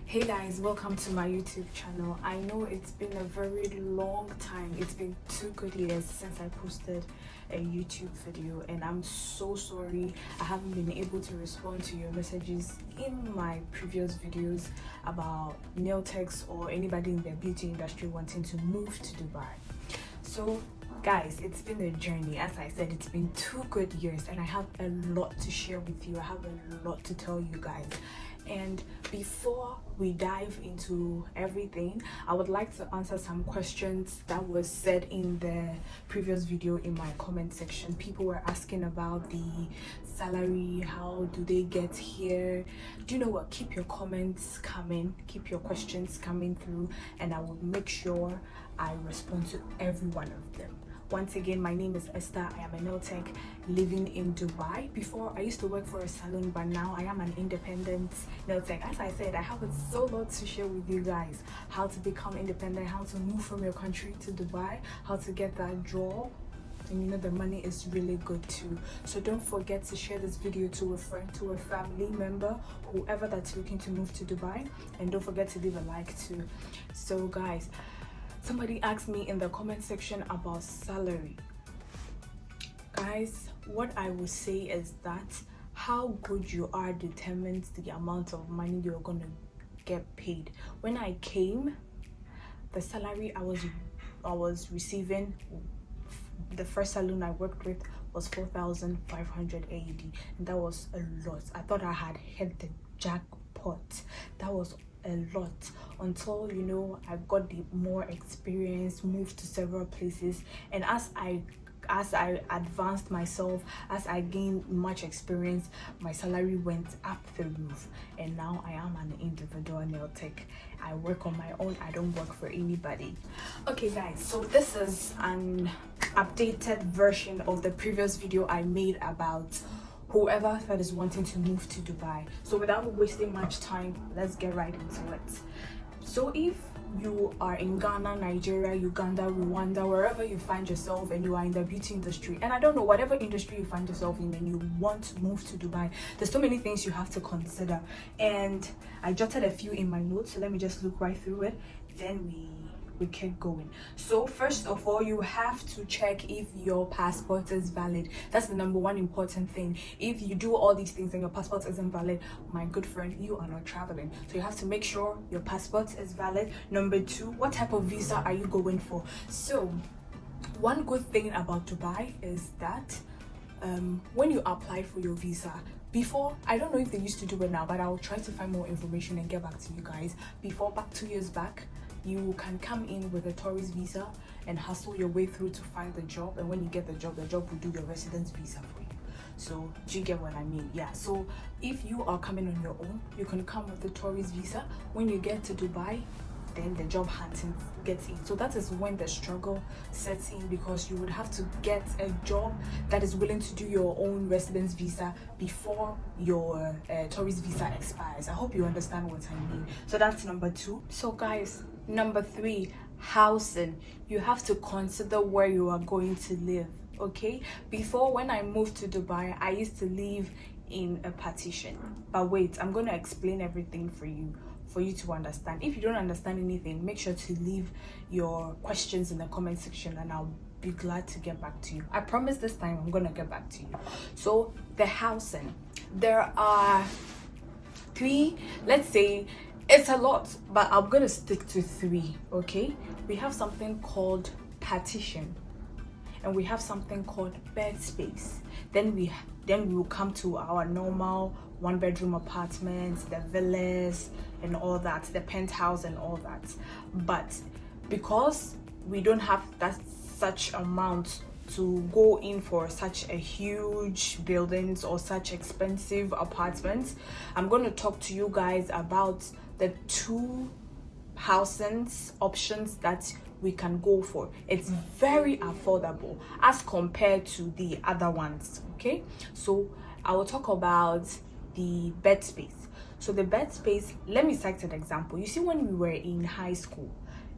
Hey guys, welcome to my YouTube channel. I know it's been a very long time. It's been 2 good years since I posted a YouTube video, and I'm so sorry I haven't been able to respond to your messages in my previous videos about nail techs or anybody in the beauty industry wanting to move to Dubai. So guys, it's been a journey. As I said, it's been 2 good years and I have a lot to share with you. I have a lot to tell you guys. And before we dive into everything, I would like to answer some questions that was said in the previous video in my comment section. People were asking about the salary, how do they get here? Do you know what? Keep your comments coming, keep your questions coming through, and I will make sure I respond to every one of them. Once again, my name is Esther. I am a nail tech living in Dubai. Before, I used to work for a salon, but now I am an independent nail tech. As I said, I have so lot to share with you guys. How to become independent, how to move from your country to Dubai, how to get that job. And you know, the money is really good too. So don't forget to share this video to a friend, to a family member, whoever that's looking to move to Dubai. And don't forget to leave a like too. So guys, somebody asked me in the comment section about salary. Guys, what I will say is that how good you are determines the amount of money you're gonna get paid. When I came, the salary I was receiving, the first salon I worked with was 4,500 AED, and that was a lot. I thought I had hit the jackpot. That was a lot until, you know, I got the more experience, moved to several places, and as I advanced myself, as I gained much experience, my salary went up the roof, and now I am an individual nail tech. I work on my own. I don't work for anybody. Okay guys, so this is an updated version of the previous video I made about whoever that is wanting to move to Dubai. So without wasting much time, let's get right into it. So if you are in Ghana, Nigeria, Uganda, Rwanda, wherever you find yourself, and you are in the beauty industry, and I don't know, whatever industry you find yourself in, and you want to move to Dubai, there's so many things you have to consider, and I jotted a few in my notes. So let me just look right through it, then we keep going. So first of all, you have to check if your passport is valid. That's the number one important thing. If you do all these things and your passport isn't valid, my good friend, you are not traveling. So you have to make sure your passport is valid. Number 2, what type of visa are you going for? So one good thing about Dubai is that when you apply for your visa, before, I don't know if they used to do it now, but I'll try to find more information and get back to you guys. Before, back 2 years back, you can come in with a tourist visa and hustle your way through to find the job, and when you get the job will do your residence visa for you. So do you get what I mean? Yeah, so if you are coming on your own, you can come with the tourist visa. When you get to Dubai, then the job hunting gets in. So that is when the struggle sets in, because you would have to get a job that is willing to do your own residence visa before your tourist visa expires. I hope you understand what I mean. So that's number 2. So guys, number 3, housing. You have to consider where you are going to live. Okay, before, when I moved to Dubai, I used to live in a partition, but wait, I'm going to explain everything for you to understand. If you don't understand anything, make sure to leave your questions in the comment section and I'll be glad to get back to you. I promise this time I'm gonna get back to you. So the housing, there are 3, let's say, it's a lot, but I'm gonna stick to 3. Okay, we have something called partition, and we have something called bed space. Then we will come to our normal 1-bedroom apartments, the villas and all that, the penthouse and all that. But because we don't have that such amount to go in for such a huge buildings or such expensive apartments, I'm going to talk to you guys about the 2 housing options that we can go for. It's very affordable as compared to the other ones. Okay, so I will talk about the bed space. So the bed space, let me cite an example. You see, when we were in high school,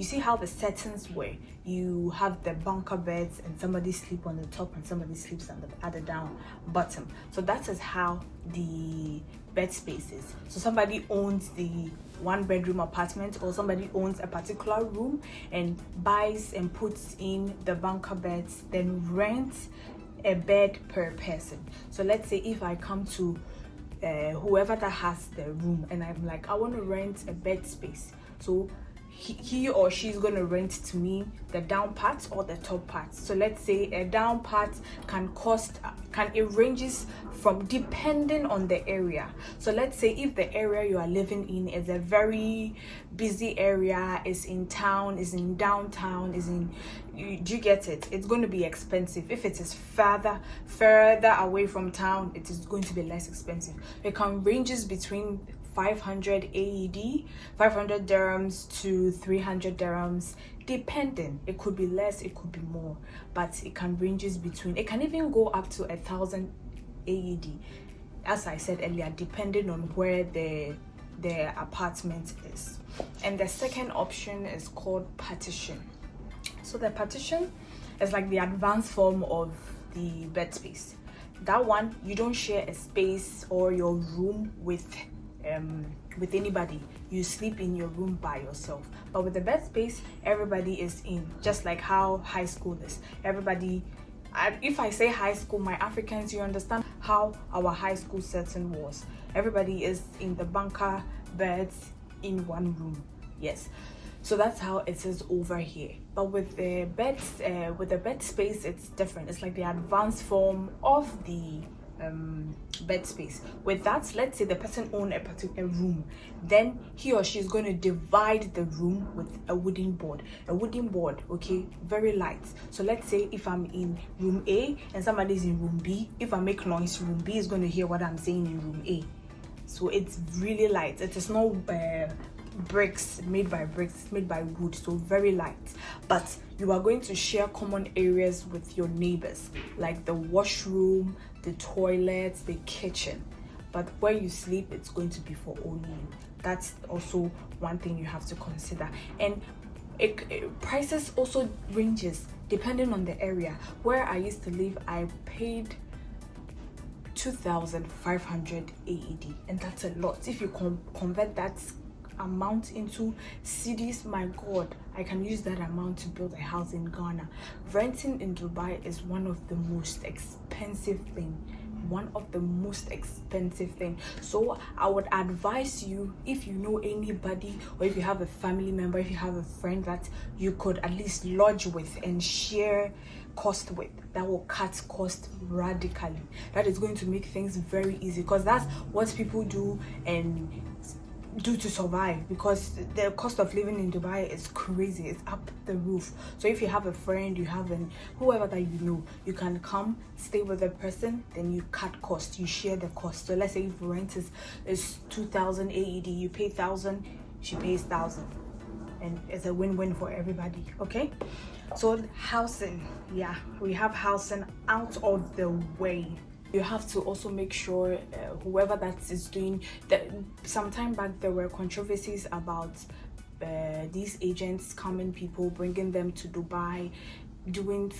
You see how the settings were? You have the bunker beds and somebody sleep on the top and somebody sleeps on at the down bottom. So that is how the bed space is. So somebody owns the 1-bedroom apartment, or somebody owns a particular room and buys and puts in the bunker beds, then rents a bed per person. So let's say if I come to whoever that has the room and I'm like, I want to rent a bed space, so he or she's going to rent to me the down part or the top part. So let's say a down part it ranges from, depending on the area. So let's say if the area you are living in is a very busy area, is in town, is in downtown, do you get it? It's going to be expensive. If it is further away from town, it is going to be less expensive. It can ranges between 500 AED, 500 dirhams to 300 dirhams, depending. It could be less, it could be more, but it can ranges between, it can even go up to 1,000 AED, as I said earlier, depending on where the apartment is. And the second option is called partition. So the partition is like the advanced form of the bed space. That one, you don't share a space or your room with anybody. You sleep in your room by yourself. But with the bed space, everybody is in, just like how high school is. Everybody, if I say high school, my Africans, you understand how our high school setting was. Everybody is in the bunker beds in one room. Yes, so that's how it is over here. But with the bed space, it's different. It's like the advanced form of the bed space. With that, let's say the person owns a particular room, then he or she is going to divide the room with a wooden board. Okay, very light. So let's say if I'm in room A and somebody's in room B, if I make noise, room B is going to hear what I'm saying in room A. So it's really light. It is not bricks, made by wood, so very light. But you are going to share common areas with your neighbors, like the washroom, the toilets, the kitchen. But where you sleep, it's going to be for only you. That's also one thing you have to consider. And prices also ranges depending on the area. Where I used to live, I paid 2,500 AED, and that's a lot. If you convert that amount into cedis, my god, I can use that amount to build a house in Ghana. Renting in Dubai is one of the most expensive thing. So I would advise you, if you know anybody, or if you have a family member, if you have a friend that you could at least lodge with and share cost with, that will cut cost radically. That is going to make things very easy, because that's what people do to survive, because the cost of living in Dubai is crazy. It's up the roof. So if you have a friend, you have whoever that you know, you can come stay with the person, then you cut cost, you share the cost. So let's say if rent is 2,000 AED, you pay 1,000, she pays 1,000, and it's a win-win for everybody. Okay, so housing, yeah, we have housing out of the way. You have to also make sure whoever that is doing that. Some time back there were controversies about these agents coming, people bringing them to Dubai, doing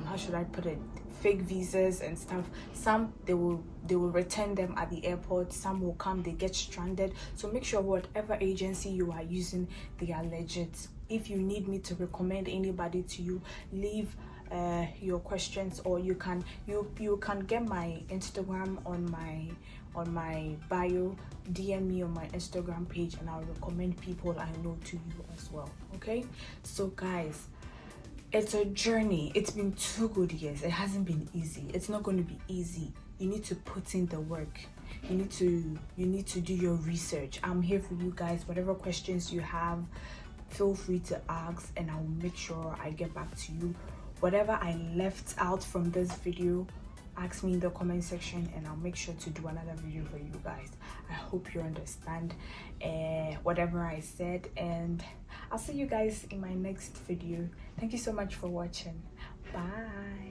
how should I put it, fake visas and stuff. Some they will return them at the airport, some will come, they get stranded. So make sure whatever agency you are using, they are legit. If you need me to recommend anybody to you, leave your questions, or you can get my Instagram on my bio, DM me on my Instagram page, and I'll recommend people I know to you as well. Okay, so guys, it's a journey. It's been 2 good years. It hasn't been easy. It's not going to be easy. You need to put in the work. You need to do your research. I'm here for you guys. Whatever questions you have, feel free to ask, and I'll make sure I get back to you. Whatever I left out from this video, ask me in the comment section, and I'll make sure to do another video for you guys. I hope you understand whatever I said, and I'll see you guys in my next video. Thank you so much for watching. Bye.